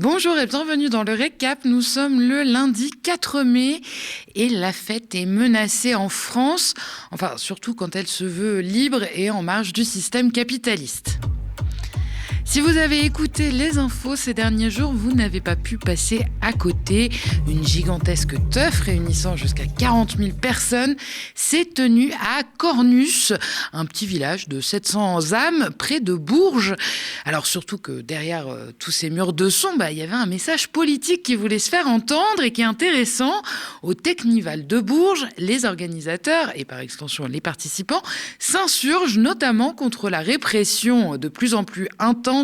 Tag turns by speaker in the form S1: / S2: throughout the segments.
S1: Bonjour et bienvenue dans le récap. Nous sommes le lundi 4 mai et la fête est menacée en France, enfin surtout quand elle se veut libre et en marge du système capitaliste. Si vous avez écouté les infos ces derniers jours, vous n'avez pas pu passer à côté. Une gigantesque teuf réunissant jusqu'à 40 000 personnes s'est tenue à Cornus, un petit village de 700 âmes près de Bourges. Alors surtout que derrière tous ces murs de son, il y avait un message politique qui voulait se faire entendre et qui est intéressant. Au Technival de Bourges, les organisateurs et par extension les participants s'insurgent notamment contre la répression de plus en plus intense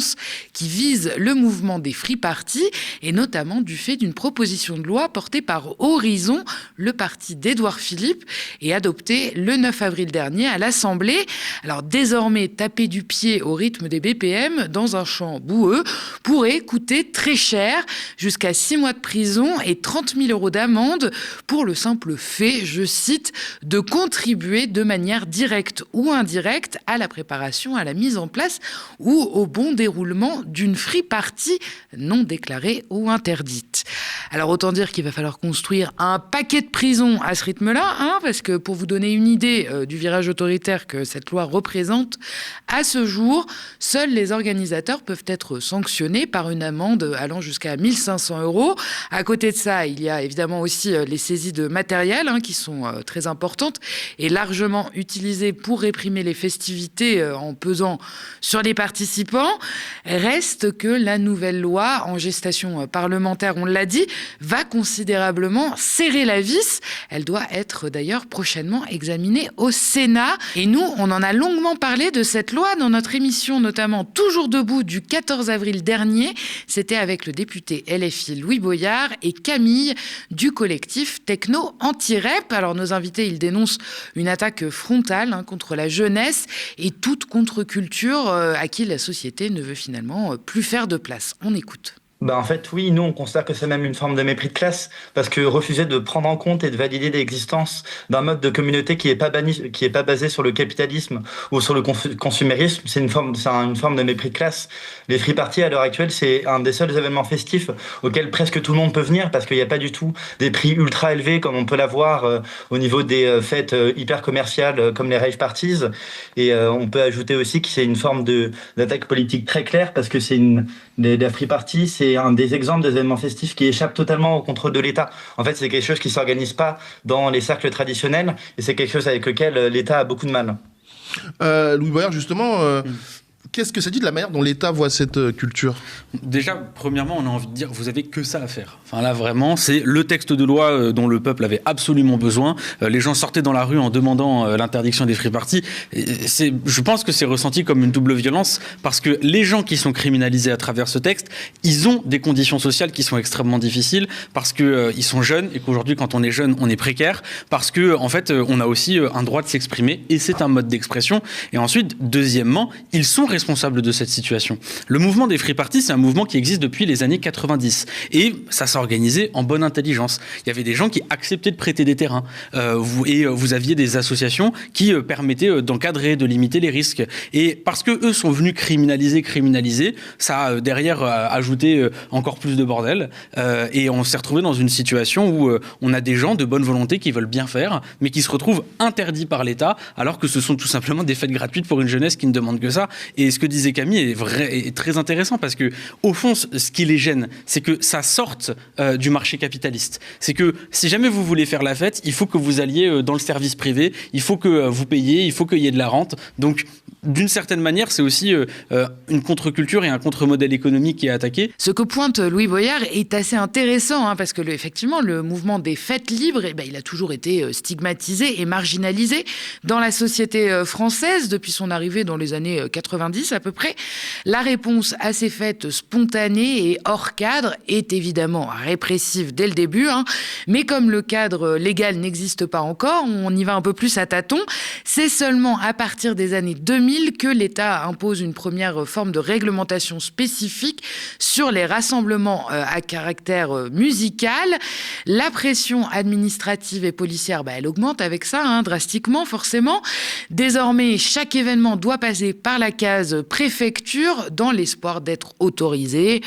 S1: qui vise le mouvement des free parties et notamment du fait d'une proposition de loi portée par Horizon, le parti d'Édouard Philippe, et adoptée le 9 avril dernier à l'Assemblée. Alors désormais, taper du pied au rythme des BPM dans un champ boueux pourrait coûter très cher, jusqu'à 6 mois de prison et 30 000 € d'amende pour le simple fait, je cite, de contribuer de manière directe ou indirecte à la préparation, à la mise en place ou au bon déroulement d'une free party non déclarée ou interdite. Alors autant dire qu'il va falloir construire un paquet de prisons à ce rythme-là, parce que pour vous donner une idée du virage autoritaire que cette loi représente, à ce jour, seuls les organisateurs peuvent être sanctionnés par une amende allant jusqu'à 1 500 €. À côté de ça, il y a évidemment aussi les saisies de matériel qui sont très importantes et largement utilisées pour réprimer les festivités en pesant sur les participants. Reste que la nouvelle loi en gestation parlementaire, on l'a dit, va considérablement serrer la vis. Elle doit être d'ailleurs prochainement examinée au Sénat. Et nous, on en a longuement parlé de cette loi dans notre émission, notamment Toujours debout du 14 avril dernier. C'était avec le député LFI Louis Boyard et Camille du collectif Techno Anti-Rep. Alors nos invités, ils dénoncent une attaque frontale contre la jeunesse et toute contre-culture à qui la société ne veut finalement plus faire de place. On écoute.
S2: En fait, oui, nous, on considère que c'est même une forme de mépris de classe, parce que refuser de prendre en compte et de valider l'existence d'un mode de communauté qui est pas basé sur le capitalisme ou sur le consumérisme, c'est une forme de mépris de classe. Les free parties, à l'heure actuelle, c'est un des seuls événements festifs auxquels presque tout le monde peut venir, parce qu'il n'y a pas du tout des prix ultra élevés comme on peut l'avoir au niveau des fêtes hyper commerciales comme les rave parties. Et on peut ajouter aussi que c'est une forme d'attaque politique très claire, parce que la free party, c'est un des exemples des événements festifs qui échappent totalement au contrôle de l'État. En fait, c'est quelque chose qui ne s'organise pas dans les cercles traditionnels et c'est quelque chose avec lequel l'État a beaucoup de mal.
S3: Louis Boyard, justement, qu'est-ce que ça dit de la manière dont l'État voit cette culture ?
S4: Déjà, premièrement, on a envie de dire, vous avez que ça à faire. Enfin là, vraiment, c'est le texte de loi dont le peuple avait absolument besoin. Les gens sortaient dans la rue en demandant l'interdiction des free parties. Je pense que c'est ressenti comme une double violence parce que les gens qui sont criminalisés à travers ce texte, ils ont des conditions sociales qui sont extrêmement difficiles parce que ils sont jeunes et qu'aujourd'hui, quand on est jeune, on est précaire parce que en fait, on a aussi un droit de s'exprimer et c'est un mode d'expression. Et ensuite, deuxièmement, ils sont responsables de cette situation. Le mouvement des free parties, c'est un mouvement qui existe depuis les années 90 et ça s'est organisé en bonne intelligence. Il y avait des gens qui acceptaient de prêter des terrains vous aviez des associations qui permettaient d'encadrer, de limiter les risques. Et parce que eux sont venus criminaliser, ça a derrière ajouté encore plus de bordel et on s'est retrouvé dans une situation où on a des gens de bonne volonté qui veulent bien faire mais qui se retrouvent interdits par l'État alors que ce sont tout simplement des fêtes gratuites pour une jeunesse qui ne demande que ça. Et ce que disait Camille est vrai et très intéressant parce que au fond, ce qui les gêne, c'est que ça sorte du marché capitaliste. C'est que si jamais vous voulez faire la fête, il faut que vous alliez dans le service privé, il faut que vous payiez, il faut qu'il y ait de la rente. Donc, d'une certaine manière, c'est aussi une contre-culture et un contre-modèle économique qui est attaqué.
S1: Ce que pointe Louis Boyard est assez intéressant parce que effectivement, le mouvement des fêtes libres, il a toujours été stigmatisé et marginalisé dans la société française depuis son arrivée dans les années 90 à peu près. La réponse à ces fêtes spontanées et hors cadre est évidemment répressive dès le début, mais comme le cadre légal n'existe pas encore, on y va un peu plus à tâtons. C'est seulement à partir des années 2000 que l'État impose une première forme de réglementation spécifique sur les rassemblements à caractère musical. La pression administrative et policière, elle augmente avec ça, drastiquement forcément. Désormais, chaque événement doit passer par la case préfecture dans l'espoir d'être autorisé.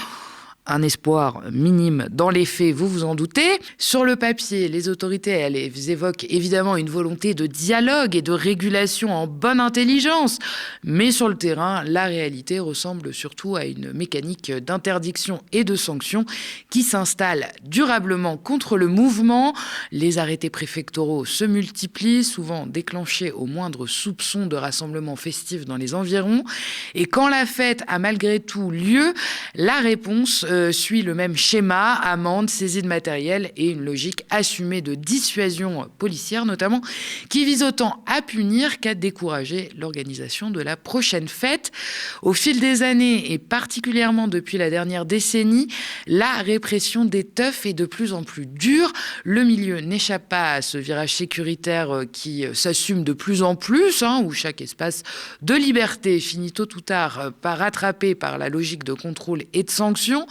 S1: Un espoir minime dans les faits, vous vous en doutez. Sur le papier, les autorités, elles évoquent évidemment une volonté de dialogue et de régulation en bonne intelligence. Mais sur le terrain, la réalité ressemble surtout à une mécanique d'interdiction et de sanctions qui s'installe durablement contre le mouvement. Les arrêtés préfectoraux se multiplient, souvent déclenchés au moindre soupçon de rassemblement festif dans les environs. Et quand la fête a malgré tout lieu, la réponse suit le même schéma, amende, saisie de matériel et une logique assumée de dissuasion policière notamment, qui vise autant à punir qu'à décourager l'organisation de la prochaine fête. Au fil des années et particulièrement depuis la dernière décennie, la répression des teufs est de plus en plus dure. Le milieu n'échappe pas à ce virage sécuritaire qui s'assume de plus en plus, où chaque espace de liberté finit tôt ou tard par rattraper par la logique de contrôle et de sanction.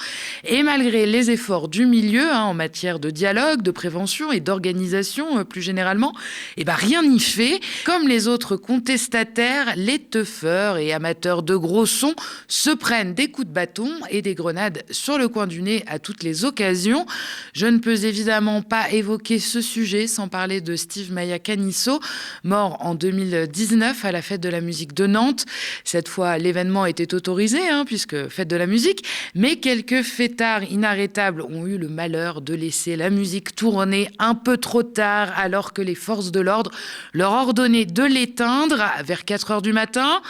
S1: Et malgré les efforts du milieu en matière de dialogue, de prévention et d'organisation plus généralement, rien n'y fait. Comme les autres contestataires, les teufeurs et amateurs de gros sons se prennent des coups de bâton et des grenades sur le coin du nez à toutes les occasions. Je ne peux évidemment pas évoquer ce sujet sans parler de Steve Maia Caniço, mort en 2019 à la Fête de la musique de Nantes. Cette fois, l'événement était autorisé, puisque Fête de la musique, mais quelques fêtards inarrêtables ont eu le malheur de laisser la musique tourner un peu trop tard, alors que les forces de l'ordre leur ordonnaient de l'éteindre vers 4 heures du matin.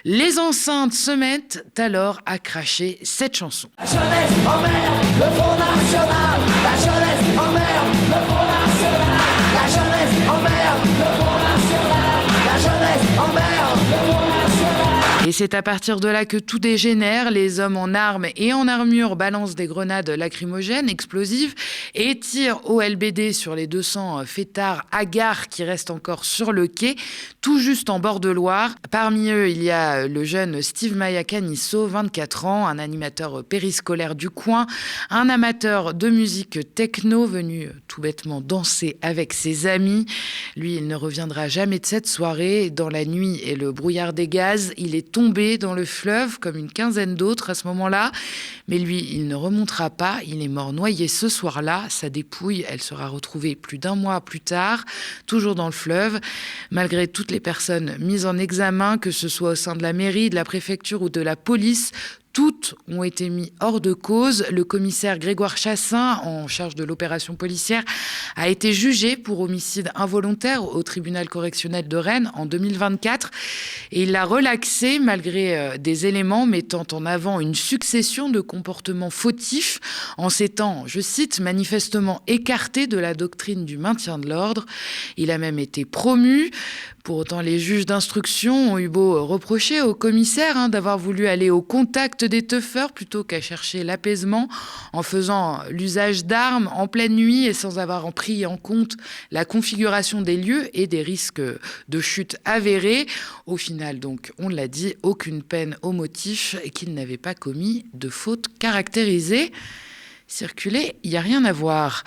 S1: Les enceintes se mettent alors à cracher cette chanson.
S5: La jeunesse emmerde le Front National. La jeunesse emmerde le Front National. La jeunesse emmerde le Front National. La jeunesse emmerde le Front National.
S1: Et c'est à partir de là que tout dégénère. Les hommes en armes et en armure balancent des grenades lacrymogènes, explosives, et tirent au LBD sur les 200 fêtards hagards qui restent encore sur le quai, tout juste en bord de Loire. Parmi eux, il y a le jeune Steve Maia Caniço, 24 ans, un animateur périscolaire du coin, un amateur de musique techno venu tout bêtement danser avec ses amis. Lui, il ne reviendra jamais de cette soirée. Dans la nuit et le brouillard des gaz, il est tombé dans le fleuve comme une quinzaine d'autres à ce moment-là. Mais lui, il ne remontera pas. Il est mort noyé ce soir-là. Sa dépouille, elle sera retrouvée plus d'1 mois plus tard, toujours dans le fleuve. Malgré toutes les personnes mises en examen, que ce soit au sein de la mairie, de la préfecture ou de la police, toutes ont été mises hors de cause. Le commissaire Grégoire Chassin, en charge de l'opération policière, a été jugé pour homicide involontaire au tribunal correctionnel de Rennes en 2024. Et il l'a relaxé malgré des éléments mettant en avant une succession de comportements fautifs en s'étant, je cite, manifestement écarté de la doctrine du maintien de l'ordre. Il a même été promu. Pour autant, les juges d'instruction ont eu beau reprocher au commissaire d'avoir voulu aller au contact des teufeurs plutôt qu'à chercher l'apaisement en faisant l'usage d'armes en pleine nuit et sans avoir pris en compte la configuration des lieux et des risques de chute avérés. Au final, donc, on l'a dit, aucune peine au motif qu'il n'avait pas commis de faute caractérisée. Circuler, il n'y a rien à voir.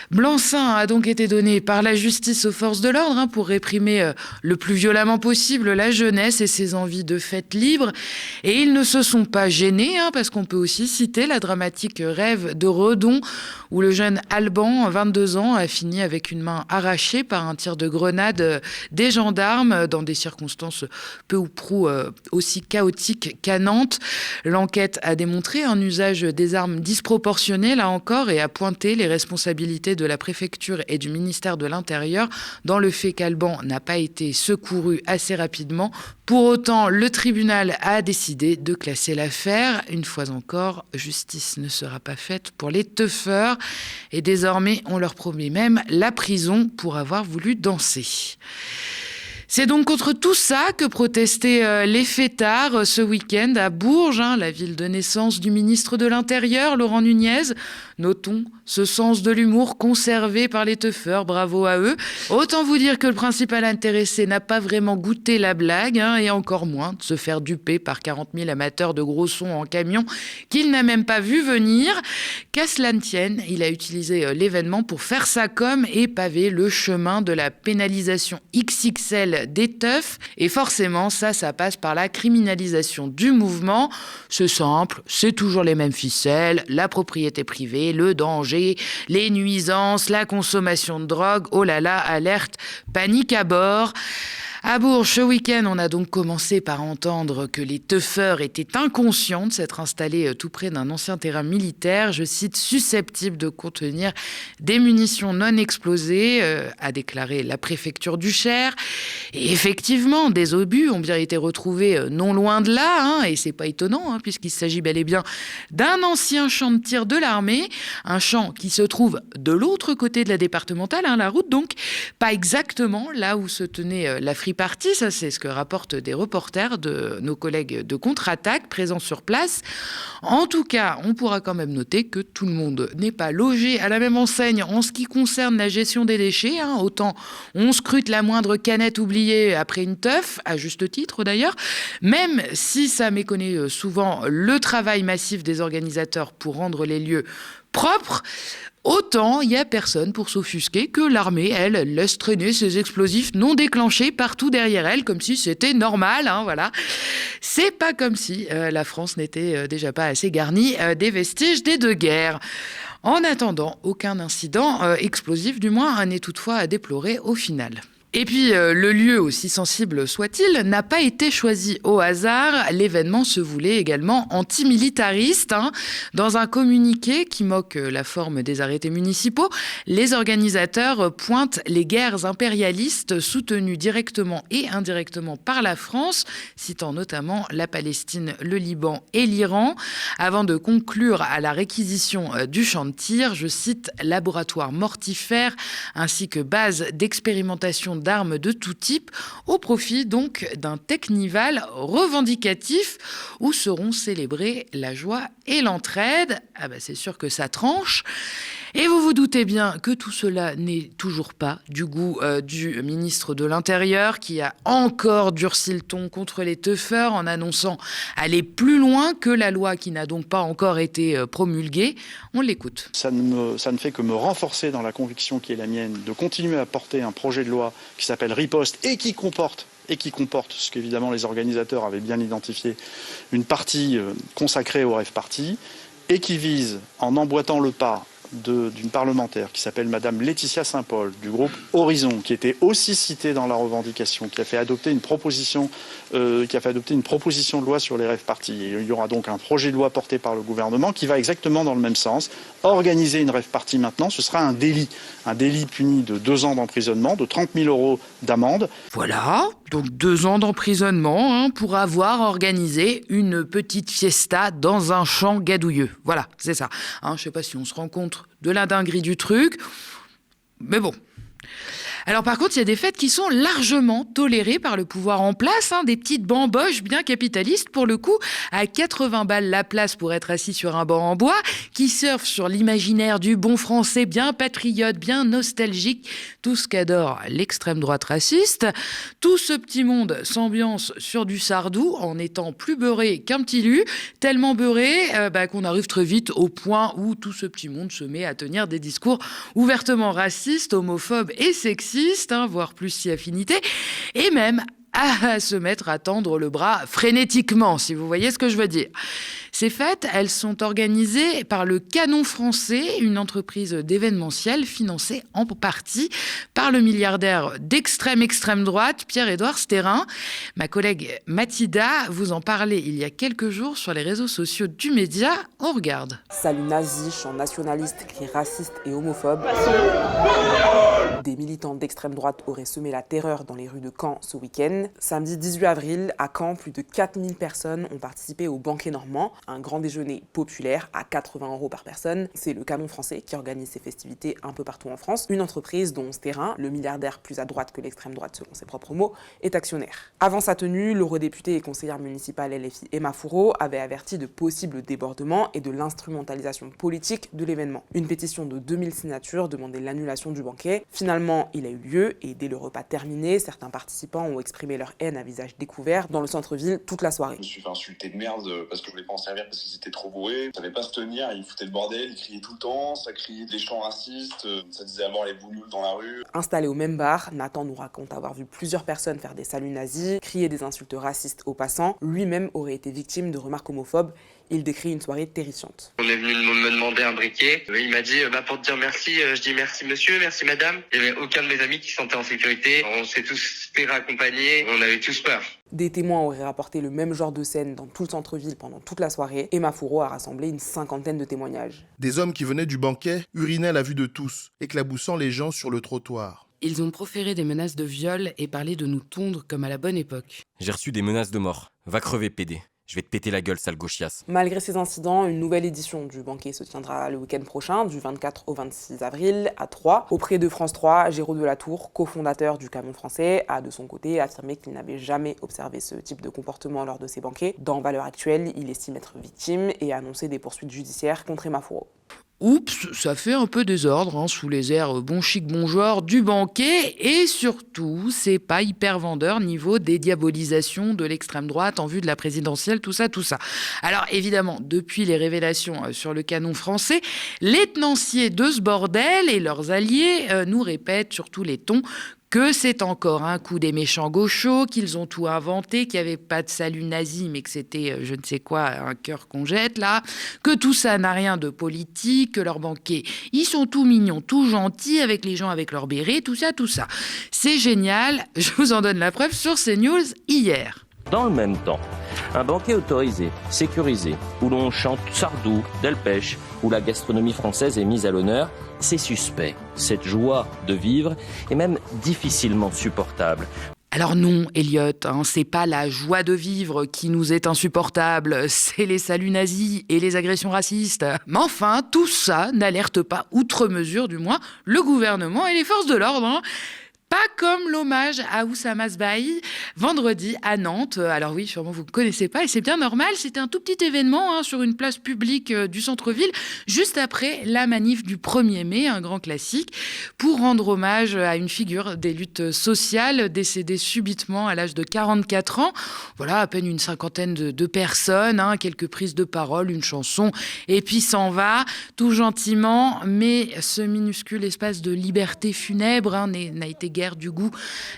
S1: Blanc-seing a donc été donné par la justice aux forces de l'ordre pour réprimer le plus violemment possible la jeunesse et ses envies de fête libre. Et ils ne se sont pas gênés, parce qu'on peut aussi citer la dramatique Rêve de Redon, où le jeune Alban, 22 ans, a fini avec une main arrachée par un tir de grenade des gendarmes dans des circonstances peu ou prou aussi chaotiques qu'à Nantes. L'enquête a démontré un usage des armes disproportionné, là encore, et a pointé les responsabilités de la préfecture et du ministère de l'Intérieur dans le fait qu'Alban n'a pas été secouru assez rapidement. Pour autant, le tribunal a décidé de classer l'affaire. Une fois encore, justice ne sera pas faite pour les teufeurs. Et désormais, on leur promet même la prison pour avoir voulu danser. C'est donc contre tout ça que protestaient les fêtards ce week-end à Bourges, la ville de naissance du ministre de l'Intérieur, Laurent Nunez. Notons ce sens de l'humour conservé par les teufeurs, bravo à eux. Autant vous dire que le principal intéressé n'a pas vraiment goûté la blague, et encore moins de se faire duper par 40 000 amateurs de gros sons en camion qu'il n'a même pas vu venir. Qu'à cela ne tienne, il a utilisé l'événement pour faire sa com et paver le chemin de la pénalisation XXL profiter des teufs. Et forcément, ça passe par la criminalisation du mouvement. C'est simple, c'est toujours les mêmes ficelles, la propriété privée, le danger, les nuisances, la consommation de drogue. Oh là là, alerte, panique à bord. À Bourges, ce week-end, on a donc commencé par entendre que les teufeurs étaient inconscients de s'être installés tout près d'un ancien terrain militaire, je cite, susceptible de contenir des munitions non explosées, a déclaré la préfecture du Cher. Et effectivement, des obus ont bien été retrouvés non loin de là, et c'est pas étonnant, puisqu'il s'agit bel et bien d'un ancien champ de tir de l'armée, un champ qui se trouve de l'autre côté de la départementale, la route donc, pas exactement là où se tenait la free party, ça c'est ce que rapportent des reporters de nos collègues de Contre-Attaque présents sur place. En tout cas, on pourra quand même noter que tout le monde n'est pas logé à la même enseigne en ce qui concerne la gestion des déchets. Autant on scrute la moindre canette oubliée après une teuf, à juste titre d'ailleurs, même si ça méconnaît souvent le travail massif des organisateurs pour rendre les lieux propres. Autant il n'y a personne pour s'offusquer que l'armée, elle, laisse traîner ses explosifs non déclenchés partout derrière elle, comme si c'était normal, voilà. C'est pas comme si la France n'était déjà pas assez garnie des vestiges des deux guerres. En attendant, aucun incident explosif, du moins, n'est toutefois à déplorer au final. Et puis, le lieu, aussi sensible soit-il, n'a pas été choisi au hasard. L'événement se voulait également antimilitariste. Dans un communiqué qui moque la forme des arrêtés municipaux, les organisateurs pointent les guerres impérialistes soutenues directement et indirectement par la France, citant notamment la Palestine, le Liban et l'Iran, avant de conclure à la réquisition du champ de tir, je cite, laboratoire mortifère ainsi que base d'expérimentation d'armes de tout type, au profit donc d'un technival revendicatif où seront célébrées la joie et l'entraide. C'est sûr que ça tranche. Et vous vous doutez bien que tout cela n'est toujours pas du goût du ministre de l'Intérieur qui a encore durci le ton contre les teufeurs en annonçant aller plus loin que la loi qui n'a donc pas encore été promulguée. On l'écoute.
S6: Ça ne fait que me renforcer dans la conviction qui est la mienne de continuer à porter un projet de loi qui s'appelle Riposte et qui comporte ce qu'évidemment les organisateurs avaient bien identifié, une partie consacrée au rave party et qui vise, en emboîtant le pas d'une parlementaire qui s'appelle Madame Laetitia Saint-Paul du groupe Horizon, qui était aussi citée dans la revendication, qui a fait adopter une proposition de loi sur les rave parties. Et il y aura donc un projet de loi porté par le gouvernement qui va exactement dans le même sens. Organiser une rave party maintenant, ce sera un délit puni de 2 ans d'emprisonnement, de 30 000 € d'amende.
S1: Voilà, donc 2 ans d'emprisonnement pour avoir organisé une petite fiesta dans un champ gadouilleux. Voilà, c'est ça. Je ne sais pas si on se rend compte de la dinguerie du truc, mais bon. Alors par contre, il y a des fêtes qui sont largement tolérées par le pouvoir en place, des petites bamboches bien capitalistes pour le coup, à 80 balles la place pour être assis sur un banc en bois, qui surfent sur l'imaginaire du bon français bien patriote, bien nostalgique, tout ce qu'adore l'extrême droite raciste. Tout ce petit monde s'ambiance sur du Sardou en étant plus beurré qu'un petit lu, tellement beurré qu'on arrive très vite au point où tout ce petit monde se met à tenir des discours ouvertement racistes, homophobes et sexistes, voire plus si affinité, et même à se mettre à tendre le bras frénétiquement, si vous voyez ce que je veux dire. Ces fêtes, elles sont organisées par le Canon Français, une entreprise d'événementiel financée en partie par le milliardaire d'extrême droite, Pierre-Édouard Stérin. Ma collègue Mathilda vous en parlait il y a quelques jours sur les réseaux sociaux du média. On regarde.
S7: Salut nazi, chant nationaliste, cris racistes et homophobes. Des militants d'extrême droite auraient semé la terreur dans les rues de Caen ce week-end. Samedi 18 avril, à Caen, plus de 4000 personnes ont participé au banquet normand, un grand déjeuner populaire à 80 € par personne. C'est le Canon Français qui organise ces festivités un peu partout en France. Une entreprise dont Stérin, le milliardaire plus à droite que l'extrême droite selon ses propres mots, est actionnaire. Avant sa tenue, l'eurodéputée et conseillère municipale LFI Emma Fourreau avait averti de possibles débordements et de l'instrumentalisation politique de l'événement. Une pétition de 2000 signatures demandait l'annulation du banquet. Finalement, il a eu lieu et dès le repas terminé, certains participants ont exprimé exprimer leur haine à visage découvert dans le centre-ville toute la soirée.
S8: Je me suis fait insulter de merde parce que je voulais pas en servir parce qu'ils étaient trop bourrés. Ça savait pas se tenir, ils foutaient le bordel, ils criaient tout le temps, ça criait des chants racistes, ça disait avoir les bougnoules dans la rue.
S7: Installé au même bar, Nathan nous raconte avoir vu plusieurs personnes faire des saluts nazis, crier des insultes racistes aux passants. Lui-même aurait été victime de remarques homophobes. Il décrit une soirée terrifiante.
S9: On est venu me demander un briquet. Il m'a dit pour te dire merci, je dis merci monsieur, merci madame. Il n'y avait aucun de mes amis qui se sentait en sécurité. On s'est tous fait raccompagner, on avait tous peur.
S7: Des témoins auraient rapporté le même genre de scène dans tout le centre-ville pendant toute la soirée. Emma Fourreau a rassemblé une 50aine de témoignages.
S3: Des hommes qui venaient du banquet urinaient à la vue de tous, éclaboussant les gens sur le trottoir.
S10: Ils ont proféré des menaces de viol et parlé de nous tondre comme à la bonne époque.
S11: J'ai reçu des menaces de mort. Va crever, pédé. Je vais te péter la gueule, sale gauchiasse.
S7: Malgré ces incidents, une nouvelle édition du banquet se tiendra le week-end prochain, du 24 au 26 avril, à Troyes. Auprès de France 3, Géraud Delatour, cofondateur du Canon français, a de son côté affirmé qu'il n'avait jamais observé ce type de comportement lors de ses banquets. Dans Valeurs Actuelles, il estime être victime et a annoncé des poursuites judiciaires contre Emma Fourreau.
S1: Oups, ça fait un peu désordre, sous les airs bon chic, bon genre du banquet. Et surtout, c'est pas hyper vendeur niveau des diabolisations de l'extrême droite en vue de la présidentielle, tout ça. Alors évidemment, depuis les révélations sur le Canon français, les tenanciers de ce bordel et leurs alliés nous répètent sur tous les tons que c'est encore un coup des méchants gauchos, qu'ils ont tout inventé, qu'il n'y avait pas de salut nazi, mais que c'était je ne sais quoi, un cœur qu'on jette là, que tout ça n'a rien de politique, que leurs banquets, ils sont tout mignons, tout gentils, avec les gens avec leurs bérets, tout ça. C'est génial, je vous en donne la preuve sur CNews hier.
S12: Dans le même temps, un banquet autorisé, sécurisé, où l'on chante Sardou, Delpech, où la gastronomie française est mise à l'honneur, c'est suspect. Cette joie de vivre est même difficilement supportable.
S1: Alors non, Elliot, c'est pas la joie de vivre qui nous est insupportable, c'est les saluts nazis et les agressions racistes. Mais enfin, tout ça n'alerte pas, outre mesure du moins, le gouvernement et les forces de l'ordre. Pas comme l'hommage à Oussama Sbahi, vendredi à Nantes. Alors oui, sûrement vous ne connaissez pas, et c'est bien normal, c'était un tout petit événement sur une place publique du centre-ville, juste après la manif du 1er mai, un grand classique, pour rendre hommage à une figure des luttes sociales, décédée subitement à l'âge de 44 ans. Voilà, à peine une cinquantaine de personnes, quelques prises de parole, une chanson, et puis s'en va, tout gentiment, mais ce minuscule espace de liberté funèbre n'a été guère du goût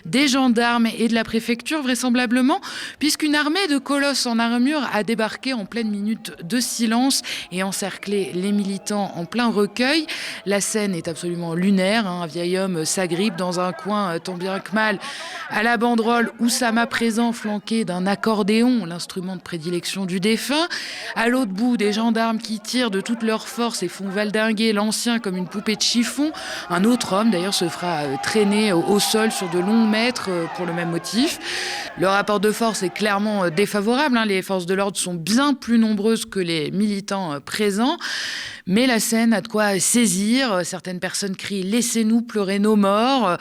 S1: des gendarmes et de la préfecture, vraisemblablement, puisqu'une armée de colosses en armure a débarqué en pleine minute de silence et encerclé les militants en plein recueil. La scène est absolument lunaire. Un vieil homme s'agrippe dans un coin, tant bien que mal, à la banderole Oussama présent, flanqué d'un accordéon, l'instrument de prédilection du défunt. À l'autre bout, des gendarmes qui tirent de toute leur force et font valdinguer l'ancien comme une poupée de chiffon. Un autre homme, d'ailleurs, se fera traîner au sol sur de longs mètres pour le même motif. Le rapport de force est clairement défavorable. Les forces de l'ordre sont bien plus nombreuses que les militants présents. Mais la scène a de quoi saisir. Certaines personnes crient « Laissez-nous pleurer nos morts ».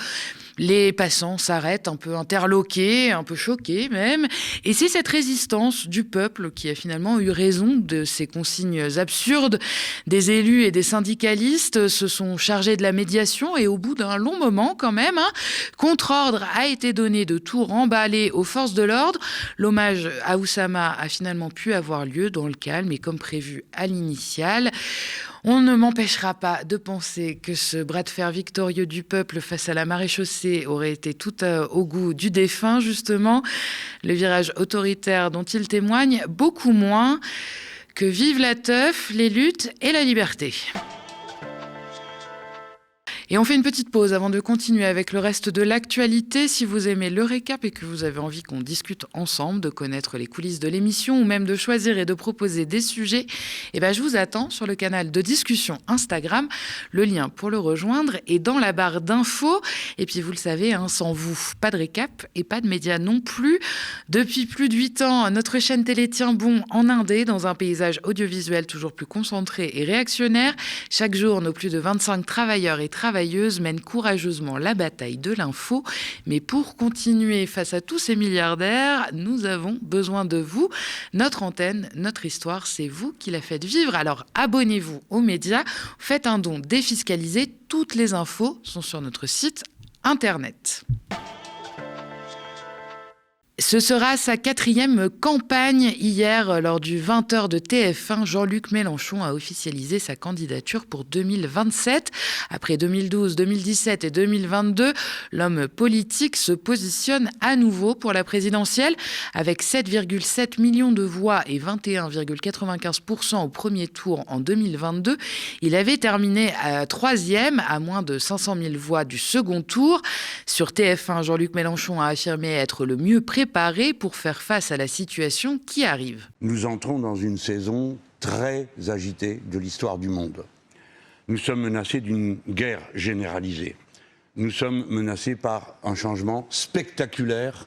S1: Les passants s'arrêtent un peu interloqués, un peu choqués même. Et c'est cette résistance du peuple qui a finalement eu raison de ces consignes absurdes. Des élus et des syndicalistes se sont chargés de la médiation et au bout d'un long moment quand même, contre-ordre a été donné de tout remballer aux forces de l'ordre. L'hommage à Oussama a finalement pu avoir lieu dans le calme et comme prévu à l'initiale. On ne m'empêchera pas de penser que ce bras de fer victorieux du peuple face à la maréchaussée aurait été tout au goût du défunt, justement. Le virage autoritaire dont il témoigne, beaucoup moins que vive la teuf, les luttes et la liberté. Et on fait une petite pause avant de continuer avec le reste de l'actualité. Si vous aimez le récap et que vous avez envie qu'on discute ensemble, de connaître les coulisses de l'émission ou même de choisir et de proposer des sujets, je vous attends sur le canal de discussion Instagram. Le lien pour le rejoindre est dans la barre d'infos. Et puis vous le savez, sans vous, pas de récap et pas de médias non plus. Depuis plus de 8 ans, notre chaîne télé tient bon en indé dans un paysage audiovisuel toujours plus concentré et réactionnaire. Chaque jour, nos plus de 25 travailleurs et travailleuses mène courageusement la bataille de l'info. Mais pour continuer face à tous ces milliardaires, nous avons besoin de vous. Notre antenne, notre histoire, c'est vous qui la faites vivre. Alors abonnez-vous aux médias, faites un don défiscalisé. Toutes les infos sont sur notre site internet. Ce sera sa 4e campagne. Hier, lors du 20h de TF1, Jean-Luc Mélenchon a officialisé sa candidature pour 2027. Après 2012, 2017 et 2022, l'homme politique se positionne à nouveau pour la présidentielle. Avec 7,7 millions de voix et 21,95% au premier tour en 2022, il avait terminé à 3e, à moins de 500 000 voix du second tour. Sur TF1, Jean-Luc Mélenchon a affirmé être le mieux préparé pour faire face à la situation qui arrive.
S13: Nous entrons dans une saison très agitée de l'histoire du monde. Nous sommes menacés d'une guerre généralisée. Nous sommes menacés par un changement spectaculaire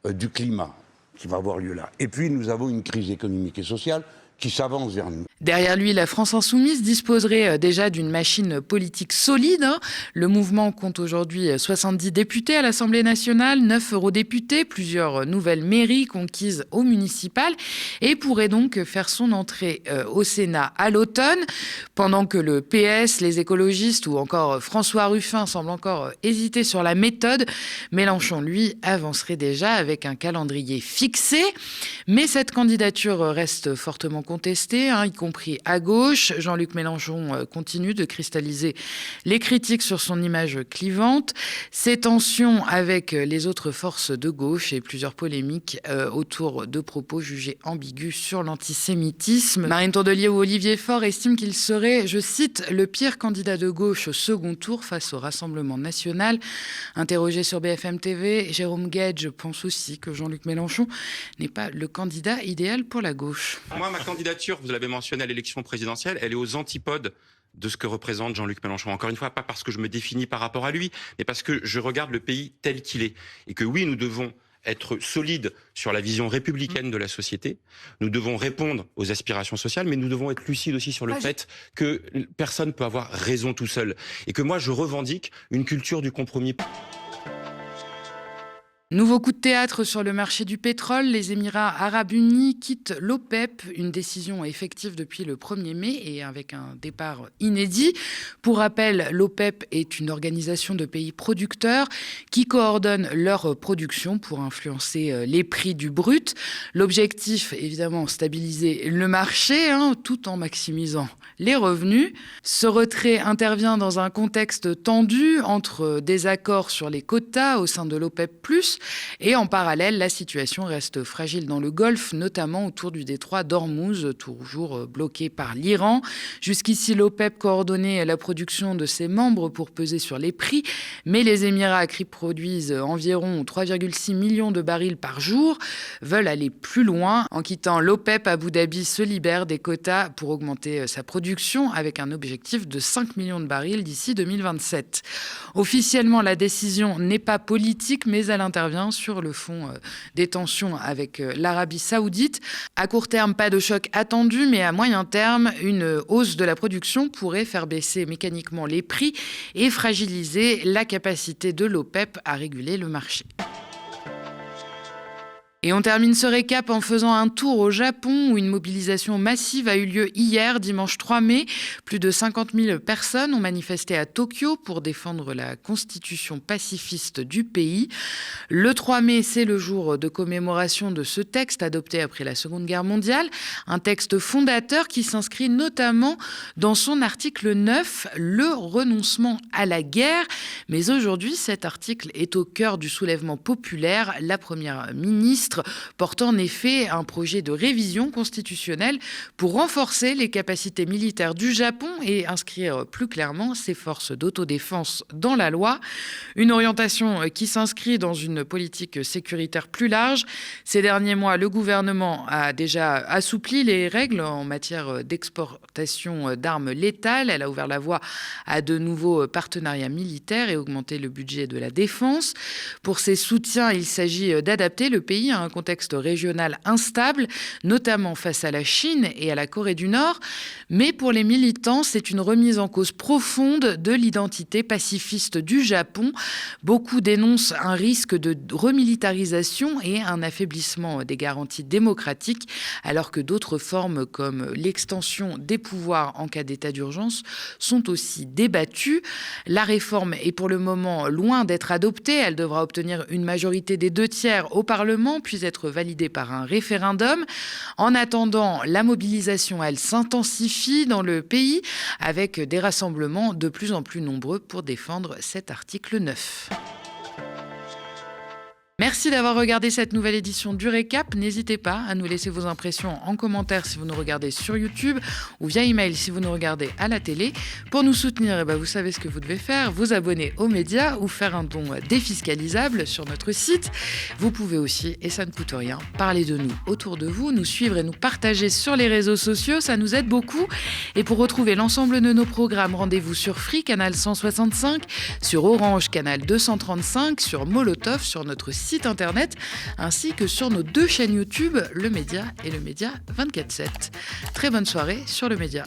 S13: du climat qui va avoir lieu là. Et puis nous avons une crise économique et sociale qui s'avance vers nous.
S1: Derrière lui, la France insoumise disposerait déjà d'une machine politique solide. Le mouvement compte aujourd'hui 70 députés à l'Assemblée nationale, 9 eurodéputés, plusieurs nouvelles mairies conquises au municipal et pourrait donc faire son entrée au Sénat à l'automne. Pendant que le PS, les écologistes ou encore François Ruffin semblent encore hésiter sur la méthode, Mélenchon, lui, avancerait déjà avec un calendrier fixé. Mais cette candidature reste fortement contesté, y compris à gauche. Jean-Luc Mélenchon continue de cristalliser les critiques sur son image clivante. Ces tensions avec les autres forces de gauche et plusieurs polémiques autour de propos jugés ambigus sur l'antisémitisme. Marine Tondelier ou Olivier Faure estiment qu'il serait, je cite, le pire candidat de gauche au second tour face au Rassemblement national. Interrogé sur BFM TV, Jérôme Guedj pense aussi que Jean-Luc Mélenchon n'est pas le candidat idéal pour la gauche.
S14: Moi, ma candidature, vous l'avez mentionné à l'élection présidentielle, elle est aux antipodes de ce que représente Jean-Luc Mélenchon. Encore une fois, pas parce que je me définis par rapport à lui, mais parce que je regarde le pays tel qu'il est. Et que oui, nous devons être solides sur la vision républicaine de la société. Nous devons répondre aux aspirations sociales, mais nous devons être lucides aussi sur le fait que personne ne peut avoir raison tout seul. Et que moi, je revendique une culture du compromis.
S1: Nouveau coup de théâtre sur le marché du pétrole. Les Émirats arabes unis quittent l'OPEP, une décision effective depuis le 1er mai et avec un départ inédit. Pour rappel, l'OPEP est une organisation de pays producteurs qui coordonnent leur production pour influencer les prix du brut. L'objectif, évidemment, stabiliser le marché tout en maximisant les revenus. Ce retrait intervient dans un contexte tendu entre des accords sur les quotas au sein de l'OPEP+, et en parallèle, la situation reste fragile dans le Golfe, notamment autour du détroit d'Ormuz, toujours bloqué par l'Iran. Jusqu'ici, l'OPEP coordonnait la production de ses membres pour peser sur les prix, mais les Émirats, qui produisent environ 3,6 millions de barils par jour, veulent aller plus loin. En quittant l'OPEP, Abu Dhabi se libère des quotas pour augmenter sa production avec un objectif de 5 millions de barils d'ici 2027. Officiellement, la décision n'est pas politique, mais elle intervient sur le fond des tensions avec l'Arabie saoudite. À court terme, pas de choc attendu, mais à moyen terme, une hausse de la production pourrait faire baisser mécaniquement les prix et fragiliser la capacité de l'OPEP à réguler le marché. Et on termine ce récap en faisant un tour au Japon où une mobilisation massive a eu lieu hier, dimanche 3 mai. Plus de 50 000 personnes ont manifesté à Tokyo pour défendre la constitution pacifiste du pays. Le 3 mai, c'est le jour de commémoration de ce texte adopté après la Seconde Guerre mondiale. Un texte fondateur qui s'inscrit notamment dans son article 9, le renoncement à la guerre. Mais aujourd'hui, cet article est au cœur du soulèvement populaire. La première ministre portant en effet un projet de révision constitutionnelle pour renforcer les capacités militaires du Japon et inscrire plus clairement ses forces d'autodéfense dans la loi. Une orientation qui s'inscrit dans une politique sécuritaire plus large. Ces derniers mois, le gouvernement a déjà assoupli les règles en matière d'exportation d'armes létales. Elle a ouvert la voie à de nouveaux partenariats militaires et augmenté le budget de la défense. Pour ces soutiens, il s'agit d'adapter le pays à un contexte régional instable, notamment face à la Chine et à la Corée du Nord. Mais pour les militants, c'est une remise en cause profonde de l'identité pacifiste du Japon. Beaucoup dénoncent un risque de remilitarisation et un affaiblissement des garanties démocratiques, alors que d'autres formes comme l'extension des pouvoirs en cas d'état d'urgence sont aussi débattues. La réforme est pour le moment loin d'être adoptée. Elle devra obtenir une majorité des 2/3 au Parlement, puis être validée par un référendum. En attendant, la mobilisation, elle, s'intensifie dans le pays avec des rassemblements de plus en plus nombreux pour défendre cet article 9. Merci d'avoir regardé cette nouvelle édition du Récap. N'hésitez pas à nous laisser vos impressions en commentaire si vous nous regardez sur YouTube ou via email si vous nous regardez à la télé. Pour nous soutenir, vous savez ce que vous devez faire, vous abonner aux médias ou faire un don défiscalisable sur notre site. Vous pouvez aussi, et ça ne coûte rien, parler de nous autour de vous, nous suivre et nous partager sur les réseaux sociaux, ça nous aide beaucoup. Et pour retrouver l'ensemble de nos programmes, rendez-vous sur Free, canal 165, sur Orange, canal 235, sur Molotov, sur notre site internet, ainsi que sur nos 2 chaînes YouTube, Le Média et Le Média 24/7. Très bonne soirée sur Le Média.